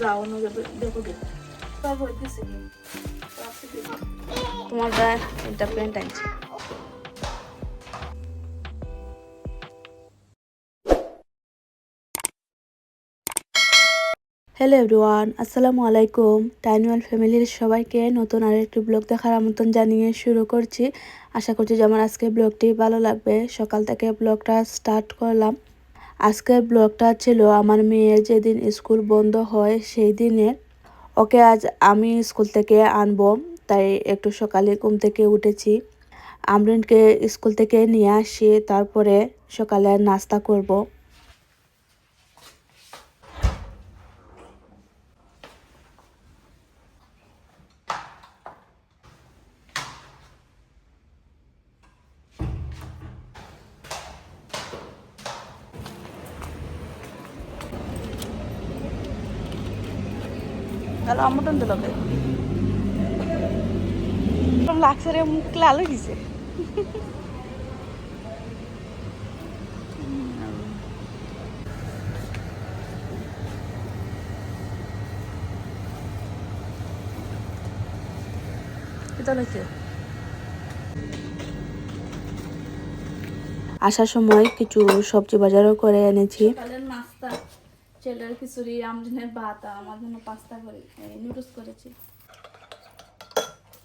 যাও না দেখো দেখো তারপর দিছি তোমার এটা প্যান্ট আনছি। হ্যালো এভরিওয়ান, আসসালামু আলাইকুম। টাইনওয়াল ফ্যামিলির সবাইকে নতুন আরেকটি ব্লগ দেখার আমন্ত্রণ জানিয়ে শুরু করছি। আশা করছি যে আমার আজকের ব্লগটি ভালো লাগবে। সকাল থেকে ব্লগটা স্টার্ট করলাম। আজকের ব্লগটা ছিল আমার মেয়ের যেদিন স্কুল বন্ধ হয় সেই দিনের। ওকে আজ আমি স্কুল থেকে আনবো, তাই একটু সকালে ঘুম থেকে উঠেছি। আমরিনকে স্কুল থেকে নিয়ে আসি, তারপরে সকালে নাস্তা করব। তাহলে আমটন দিল লাগছে রে, মুখ লাল হয়ে গেছে। এটা লাগছে। আসার সময় কিছু সবজি বাজারও করে এনেছি। সকালের নাস্তা, ছেলের খিচুড়ি, আমদিনের ভাত, আর আমার জন্য পাস্তা করে নুডলস করেছি।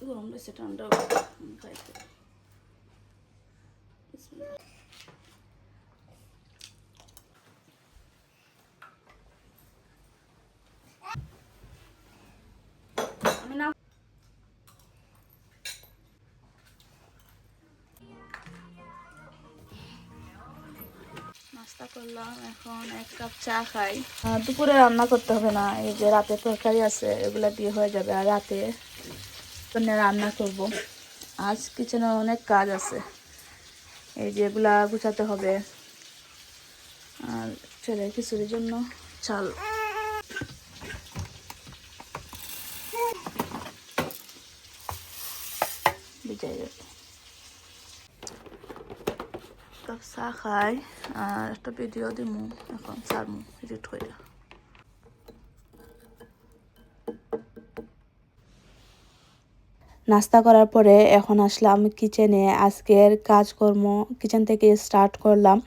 গরম রয়েছে, ঠান্ডা খাইতে। আমি না নাস্তা করলাম, এখন এক কাপ চা খাই। দুপুরে রান্না করতে হবে না, এই যে রাতে তরকারি আছে এগুলা দিয়ে হয়ে যাবে। আর রাতে রান্না করব। আজ কিচেনে অনেক কাজ আছে, এই যে এগুলা গুছাতে হবে। আর ছেলে খিচুড়ির জন্য চাল ভিজাই যাবে। কাপ চা খাই আর একটা ভিডিও দিমু, এখন ছাড়মু এডিট করে। নাস্তা করার পরে এখন আসলাম কিচেনে। আজকের কাজকর্ম কিচেন থেকে স্টার্ট করলাম।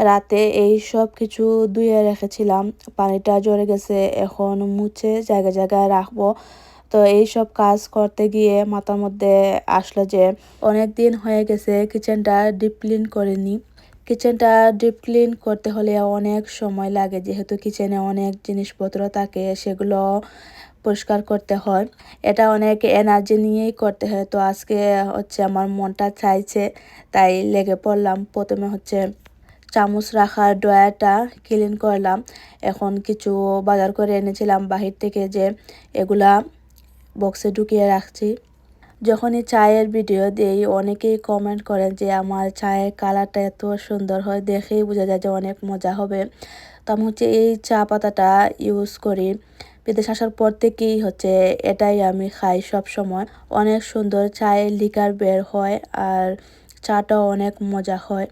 রাতে এই সব কিছু ধুয়ে রেখেছিলাম, পানিটা ঝরে গেছে, এখন মুছে জায়গায় জায়গায় রাখবো। তো এই সব কাজ করতে গিয়ে মাথার মধ্যে আসলো যে অনেক দিন হয়ে গেছে কিচেনটা ডিপ ক্লিন করিনি। কিচেনটা ডিপ ক্লিন করতে হলে অনেক সময় লাগে, যেহেতু কিচেনে অনেক জিনিসপত্র থাকে, সেগুলো পরিষ্কার করতে হয়। এটা অনেক এনার্জি নিয়েই করতে হয়। তো আজকে হচ্ছে আমার মনটা চাইছে, তাই লেগে পড়লাম। প্রথমে হচ্ছে চামচ রাখার ড্রয়ারটা ক্লিন করলাম। এখন কিছু বাজার করে এনেছিলাম বাহির থেকে, যে এগুলা বক্সে ঢুকিয়ে রাখছি। যখনই চায়ের ভিডিও দেই অনেকেই কমেন্ট করেন যে আমার চায়ের কালারটা এত সুন্দর হয়, দেখেই বোঝা যায় যে অনেক মজা হবে। তো আমি হচ্ছে এই চা পাতাটা ইউজ করি। বিদেশ আসার পর থেকেই হচ্ছে এটাই আমি খাই সব সময়। অনেক সুন্দর চায়ের লিকার বের হয়, আর চাটাও অনেক মজা হয়।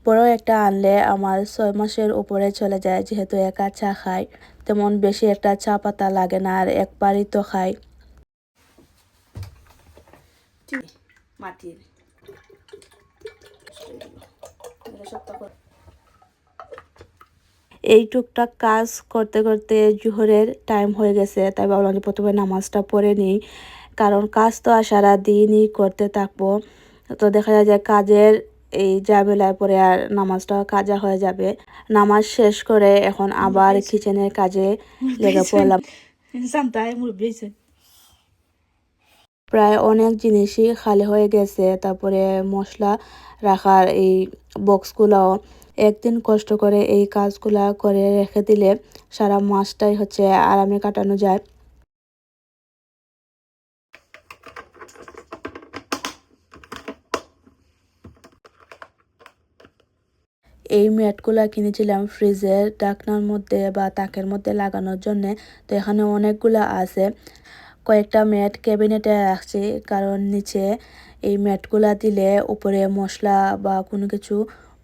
বড় একটা আনলে আমার 6 মাসের উপরে চলে যায়, যেহেতু একা চা খাই, তেমন বেশি একটা চা পাতা লাগে না, আর একবারই তো খাই। মাটির এই টুকটাক কাজ করতে করতে জোহরের টাইম হয়ে গেছে, তাই ভাবলাম যে প্রথমে নামাজটা পড়ে নিই, কারণ কাজ তো আর সারাদিনই করতে থাকবো। তো দেখা যায় যে কাজের এই ঝামেলায় পরে আর নামাজটা কাজা হয়ে যাবে। নামাজ শেষ করে এখন আবার কিচেনের কাজে লেগে পড়লাম। প্রায় অনেক জিনিসই খালি হয়ে গেছে, তারপরে মশলা রাখার এই বক্সগুলাও। একদিন কষ্ট করে এই কাজগুলা করে রেখে দিলে সারা মাসটাই হচ্ছে আরামে কাটানো যায়। এই ম্যাটগুলা কিনেছিলাম ফ্রিজের ঢাকনার মধ্যে বা তাকের মধ্যে লাগানোর জন্য। তো এখানে অনেকগুলা আছে। কয়েকটা ম্যাট ক্যাবিনেটে রাখছি, কারণ নিচে এই ম্যাটগুলা দিলে উপরে মশলা বা কোনো কিছু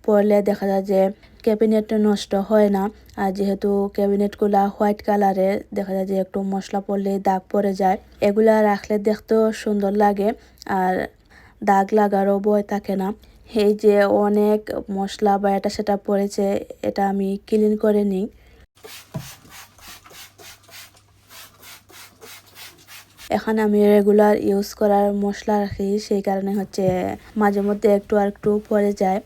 পরলে দেখা যায় যে ক্যাবিনেট নষ্ট হয় না। আর যেহেতু ক্যাবিনেটগুলা হোয়াইট কালারের, দেখা যায় যে একটু মশলা পড়লে দাগ পড়ে যায়। এগুলা রাখলে দেখতেও সুন্দর লাগে আর দাগ লাগারও ভয় থাকে না। এই যে অনেক মশলা বা এটা সেটা পড়েছে, এটা আমি ক্লিন করে নিই। এখানে আমি রেগুলার ইউজ করার মশলা রাখি, সেই কারণে হচ্ছে মাঝে মধ্যে একটু আর একটু পড়ে যায়।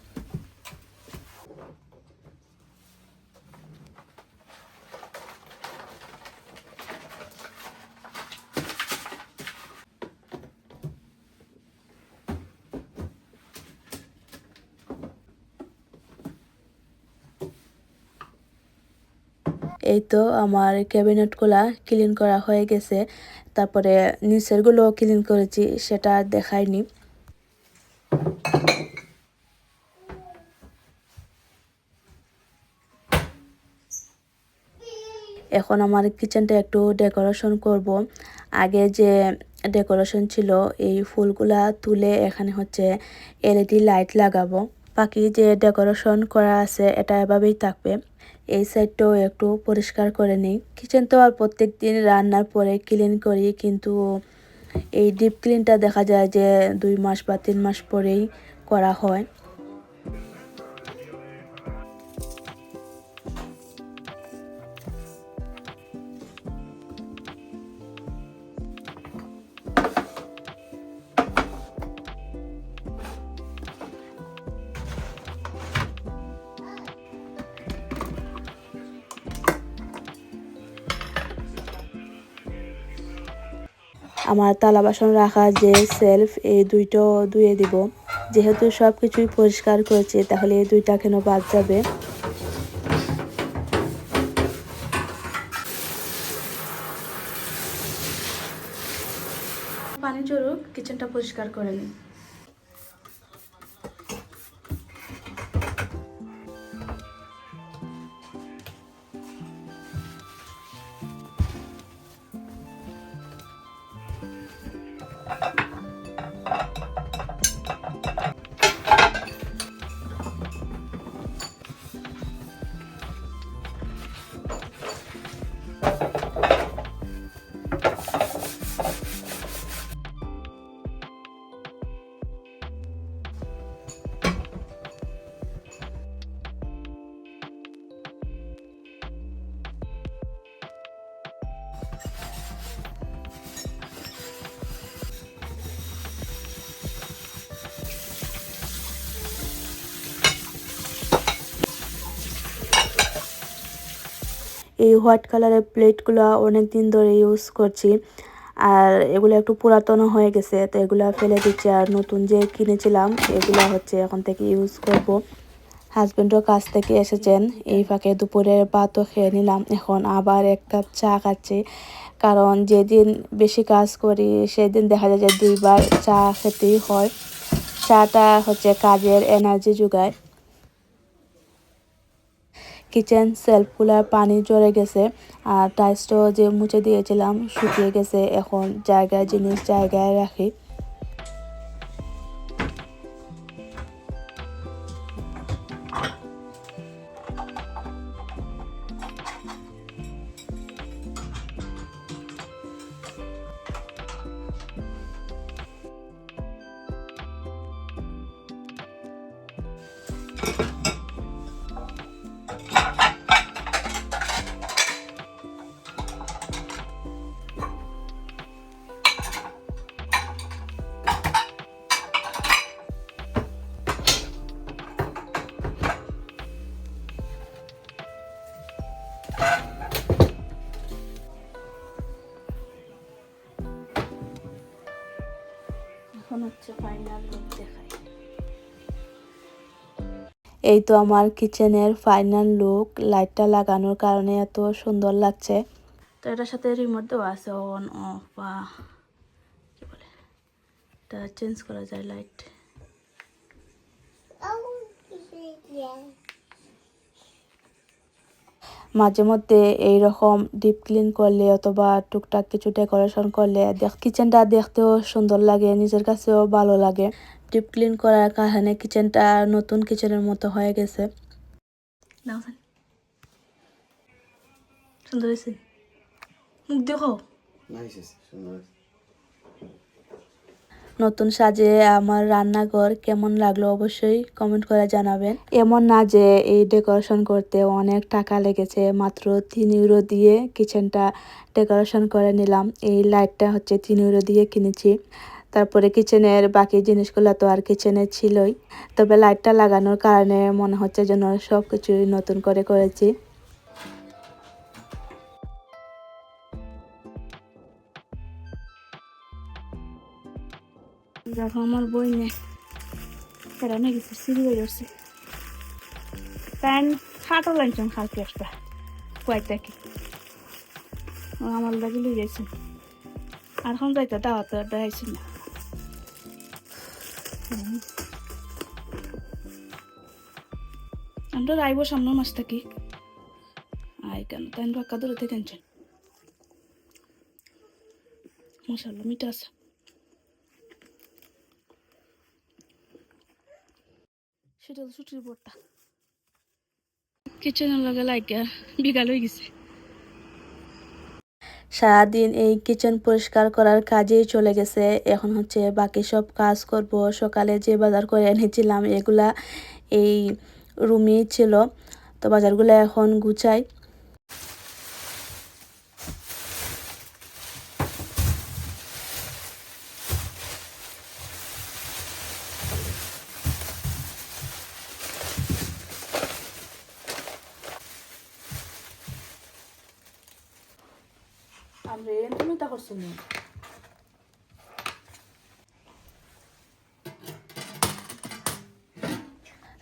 এই তো আমার ক্যাবিনেটগুলা ক্লিন করা হয়ে গেছে। তারপরে নিচেরগুলোও ক্লিন করেছি, সেটা আর দেখাইনি। এখন আমার কিচেনটা একটু ডেকোরেশন করব। আগে যে ডেকোরেশন ছিল, এই ফুলগুলা তুলে এখানে হচ্ছে এলইডি লাইট লাগাবো। বাকি যে ডেকোরেশন করা আছে এটা এভাবেই থাকবে। এই সাইডটাও একটু পরিষ্কার করে নিই। কিচেন তো আর প্রত্যেক দিন রান্নার পরে ক্লিন করি, কিন্তু এই ডিপ ক্লিনটা দেখা যায় যে 2 মাস বা 3 মাস পরেই করা হয়। আমার থালা বাসন রাখা যে সেলফ, এই দুইটাও ধুয়ে দিব। যেহেতু সব কিছুই পরিষ্কার করেছি, তাহলে এই দুইটা কেন বাদ যাবে। পানি চড়ুক, কিচেনটা পরিষ্কার করে নিই। এই হোয়াইট কালারের প্লেটগুলো অনেক দিন ধরে ইউজ করছি, আর এগুলো একটু পুরাতনও হয়ে গেছে, তো এগুলো ফেলে দিচ্ছি। আর নতুন যে কিনেছিলাম এগুলো হচ্ছে এখন থেকে ইউজ করব। হাজব্যান্ডও কাজ থেকে এসেছেন, এই ফাঁকে দুপুরের ভাতও খেয়ে নিলাম। এখন আবার 1 কাপ চা খাচ্ছি, কারণ যেদিন বেশি কাজ করি সেদিন দেখা যায় যে 2 বার চা খেতেই হয়। চাটা হচ্ছে কাজের এনার্জি যোগায়। কিচেন সেলফগুলার পানি ঝরে গেছে, আর টাইলসটাও যে মুছে দিয়েছিলাম শুকিয়ে গেছে। এখন জায়গায় জিনিস জায়গায় রাখি। এখন হচ্ছে ফাইনাল লুক দেখাই। এই তো আমার কিচেনের ফাইনাল লুক। লাইটটা লাগানোর কারণে এত সুন্দর লাগছে। তো এটার সাথে রিমোট দেওয়া আছে, অন অফ বা কি বলে, এটা চেঞ্জ করা যায় লাইট। মাঝে মধ্যে এইরকম ডিপ ক্লিন করলে অথবা টুকটাক কিছু ডেকোরেশন করলে কিচেনটা দেখতেও সুন্দর লাগে, নিজের কাছেও ভালো লাগে। ডিপ ক্লিন করার কারণে কিচেনটা নতুন কিচেনের মতো হয়ে গেছে। সুন্দর হয়েছে, মুখ দেখো। নতুন সাজে আমার রান্নাঘর কেমন লাগলো অবশ্যই কমেন্ট করে জানাবেন। এমন না যে এই ডেকোরেশন করতে অনেক টাকা লেগেছে, মাত্র 3 ইউরো দিয়ে কিচেনটা ডেকোরেশন করে নিলাম। এই লাইটটা হচ্ছে 3 ইউরো দিয়ে কিনেছি। তারপরে কিচেনের বাকি জিনিসগুলো তো আর কিচেনে ছিলই, তবে লাইটটা লাগানোর কারণে মনে হচ্ছে যেন সব কিছুই নতুন করে করেছি। দেখো আমার বই নে এরা না গেছে সিঁড়ি বের করছে, প্যান্ট খাটো লাগছেন খালকে একটা কয়েকটা কি ও আমার লাগে লই যাইছেন। আর এখন যাইতে দাওয়াতে দেখাইছি না। আমরা আইব সামনের মাস থাকি আই কেন তাই বাক্কা ধরে টেনশন মশাল্লা মিটা আছে। সেটা তো ছুটির পরটা কিচেনের লাগে লাইটটা বিকাল হয়ে গেছে। সারাদিন এই কিচেন পরিষ্কার করার কাজেই চলে গেছে। এখন হচ্ছে বাকি সব কাজ করব। সকালে যে বাজার করে এনেছিলাম এগুলা এই রুমেই ছিল, তো বাজারগুলো এখন গুছাই। আমরা তুমি তা করছো না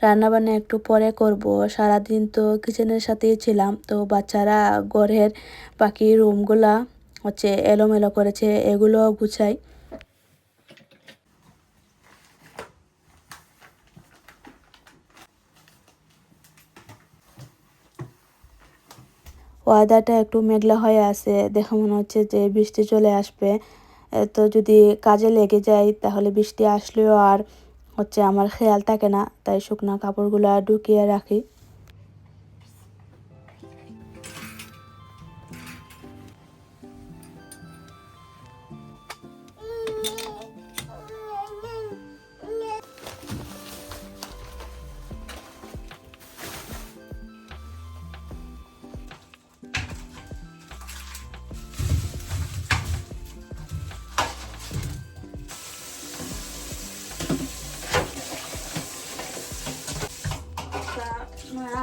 রান্নাবান্না একটু পরে করব। সারাদিন তো কিচেনের সাথেই ছিলাম, তো বাচ্চারা ঘরের বাকি রুমগুলা হচ্ছে এলোমেলো করেছে, এগুলো গুছাই। ওয়েদারটা একটু মেঘলা হয়ে আছে, দেখে মনে হচ্ছে যে বৃষ্টি চলে আসবে। তো যদি কাজে লেগে যাই তাহলে বৃষ্টি আসলেও আর হচ্ছে আমার খেয়াল থাকে না, তাই শুকনো কাপড়গুলো ঢুকিয়ে রাখি।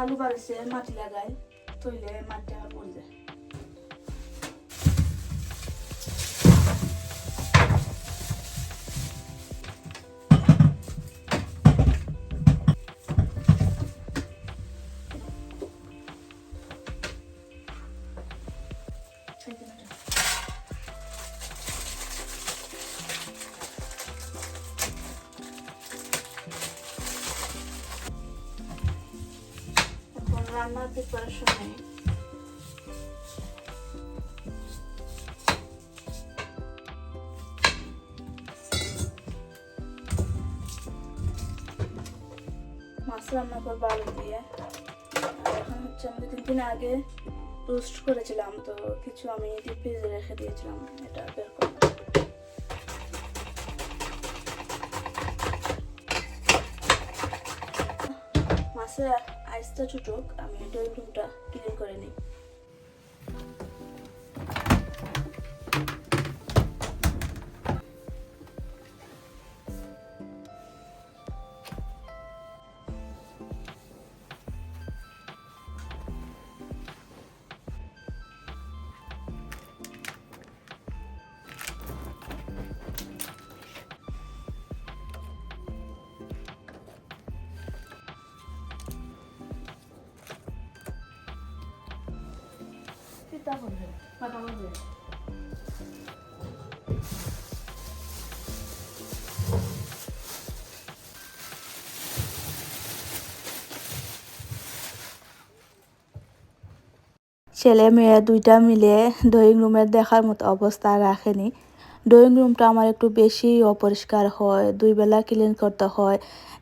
আলু বাড়ছে মাটি লাগাই তৈলে মাটি আর পড়ে যায়। এখন রান্নার প্রিপারেশন নেই। মাছ রান্না করবো আলু দিয়ে। আর এখন হচ্ছে আমি 2-3 দিন আগে রোস্ট করেছিলাম, তো কিছু আমি ডিপ ফ্রিজে রেখে দিয়েছিলাম, এটা বের করবো। মাছের আইসটা ছুটুক, আমি ড্রয়িং রুমটা ক্লিন করে নিই। Kita boleh, mata boleh. ছেলে মেয়ে দুইটা মিলে ড্রয়িং রুমের দেখার মতো অবস্থা রাখেনি। ড্রয়িং রুমটা আমার একটু বেশি অপরিষ্কার হয়, দুই বেলা ক্লিন করতে হয়।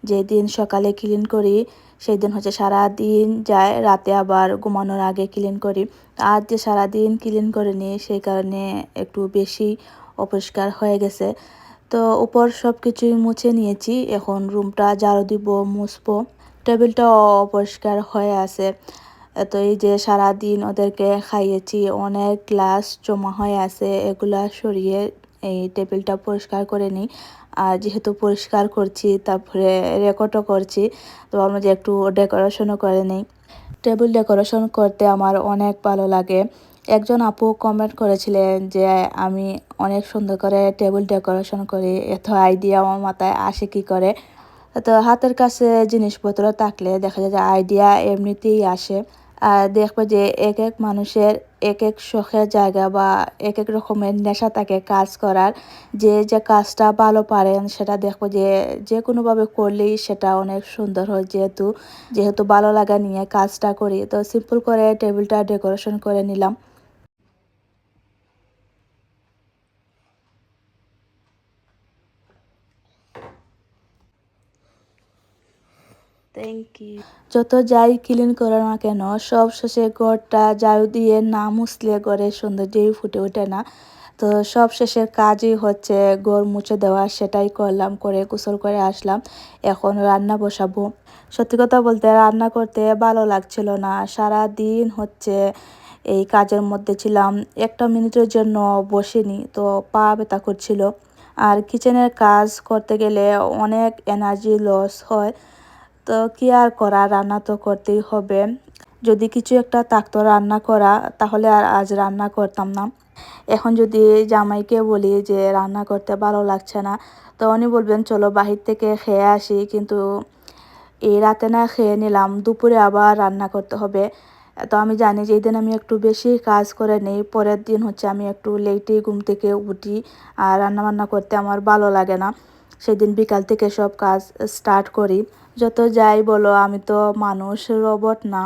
যেদিন সকালে ক্লিন করি সেই দিন হচ্ছে সারা দিন যায়, রাতে আবার ঘুমানোর আগে ক্লিন করি। আজ যে সারাদিন ক্লিন করিনি সেই কারণে একটু বেশি অপরিষ্কার হয়ে গেছে। তো উপর সব কিছুই মুছে নিয়েছি, এখন রুমটা ঝাড়ু দিব, মুছবো। টেবিলটাও অপরিষ্কার হয়ে আছে। তো এই যে সারাদিন ওদেরকে খাইয়েছি, অনেক গ্লাস জমা হয়ে আছে, এগুলা সরিয়ে এই টেবিলটা পরিষ্কার করে নিই। আর যেহেতু পরিষ্কার করছি তারপরে রেকর্ডও করছি, তো ভাবলাম যে একটু ডেকোরেশনও করে নিই। টেবিল ডেকোরেশন করতে আমার অনেক ভালো লাগে। একজন আপু কমেন্ট করেছিলেন যে আমি অনেক সুন্দর করে টেবিল ডেকোরেশন করি, এত আইডিয়া আমার মাথায় আসে কি করে। তো হাতের কাছে জিনিসপত্র থাকলে দেখা যায় যে আইডিয়া এমনিতেই আসে। আর দেখবে যে এক এক মানুষের এক এক শখের জায়গা বা এক এক রকমের নেশা থাকে কাজ করার। যে যে কাজটা ভালো পারেন সেটা দেখবো যে যে কোনোভাবে করলেই সেটা অনেক সুন্দর হয়। যেহেতু যেহেতু ভালো লাগা নিয়ে কাজটা করি, তো সিম্পল করে টেবিলটা ডেকোরেশন করে নিলাম। Thank you. যত যাই ক্লিন করো না কেন, সব শেষে ঘরটা ঝাড়ু দিয়ে না মুছলে ঘরের সৌন্দর্যই ফুটে ওঠে না। তো সব শেষের কাজই হচ্ছে ঘর মুছে দেওয়া, সেটাই করলাম, করে গোসল করে আসলাম। এখন রান্না বসাবো। সত্যি কথা বলতে রান্না করতে ভালো লাগছিল না, সারা দিন হচ্ছে এই কাজের মধ্যে ছিলাম, একটা মিনিটের জন্য বসিনি, তো পা ব্যথা করছিল। আর কিচেনের কাজ করতে গেলে অনেক এনার্জি লস হয়। তো কি আর করা, রান্না তো করতেই হবে। যদি কিছু একটা থাকতো রান্না করা তাহলে আর আজ রান্না করতাম না। এখন যদি জামাইকে বলি যে রান্না করতে ভালো লাগছে না, তো উনি বলবেন চলো বাহির থেকে খেয়ে আসি, কিন্তু এই রাতে না খেয়ে নিলাম, দুপুরে আবার রান্না করতে হবে। তো আমি জানি যে এই দিন আমি একটু বেশি কাজ করে নেই, পরের দিন হচ্ছে আমি একটু লেটেই ঘুম থেকে উঠি, আর রান্না বান্না করতে আমার ভালো লাগে না। সেদিন বিকাল থেকে সব কাজ স্টার্ট করি। যত যাই বলো আমি তো মানুষ, রোবট না।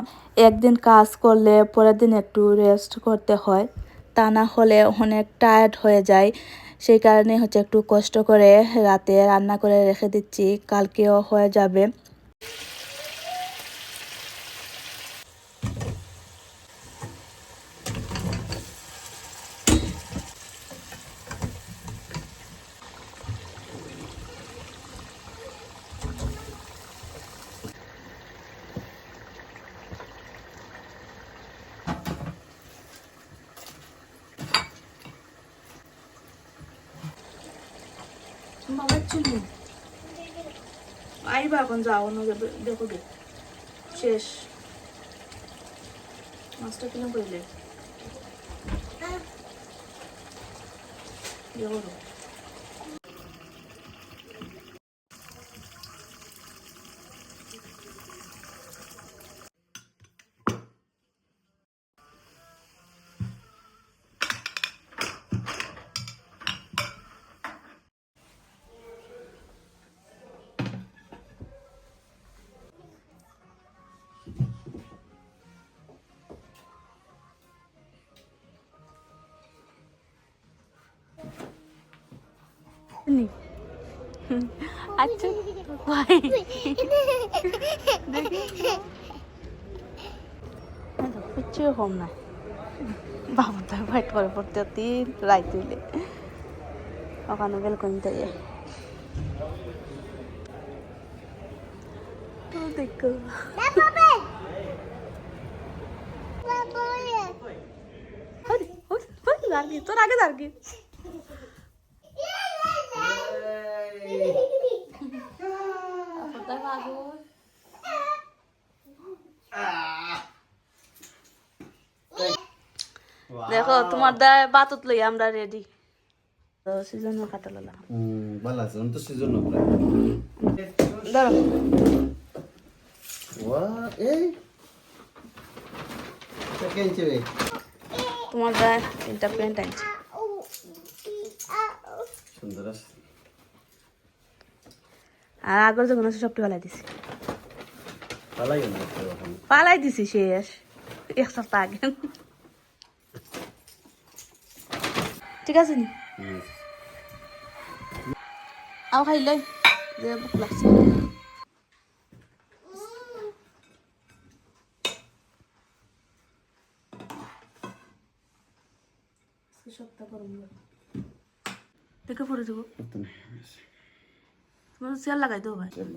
একদিন কাজ করলে পরের দিন একটু রেস্ট করতে হয়, তা না হলে অনেক টায়ার্ড হয়ে যায়। সেই কারণে হচ্ছে একটু কষ্ট করে রাতে রান্না করে রেখে দিচ্ছি, কালকেও হয়ে যাবে। আইবা এখন যাও, দেখো শেষ মাছটা কিনে করলে আচ্ছা ভাই কিচ্ছু কম না, বাবা তো ফাইট করে পড়তে তিন রাই তুইলে ওখানে বেল কমতে দেখো তোর আগে দাঁড়ি দেখো তোমার দায় বাতত লই আমরা রেডি। তো সিজন কাটা ললা ভালো আছে তো সিজন না প্রায় ধরো ওয়া এই সেকেন্ড চেয়ে তোমার দায় তিনটা প্যান্ট আনছি, সুন্দর আছে। আর আগর যখন আছে সবটি পালাই দিছি, পালাই না এখন পালাই দিছি শেষ এক সপ্তাহ আগে। ঠিক আছে নি হুম। আও খাইলে যে ভোক লাগছে সপ্তাহ করুন দেখে পড়ে দেবো করতে নেই। তোমার চেয়ার লাগাই দেবো ভাই চল।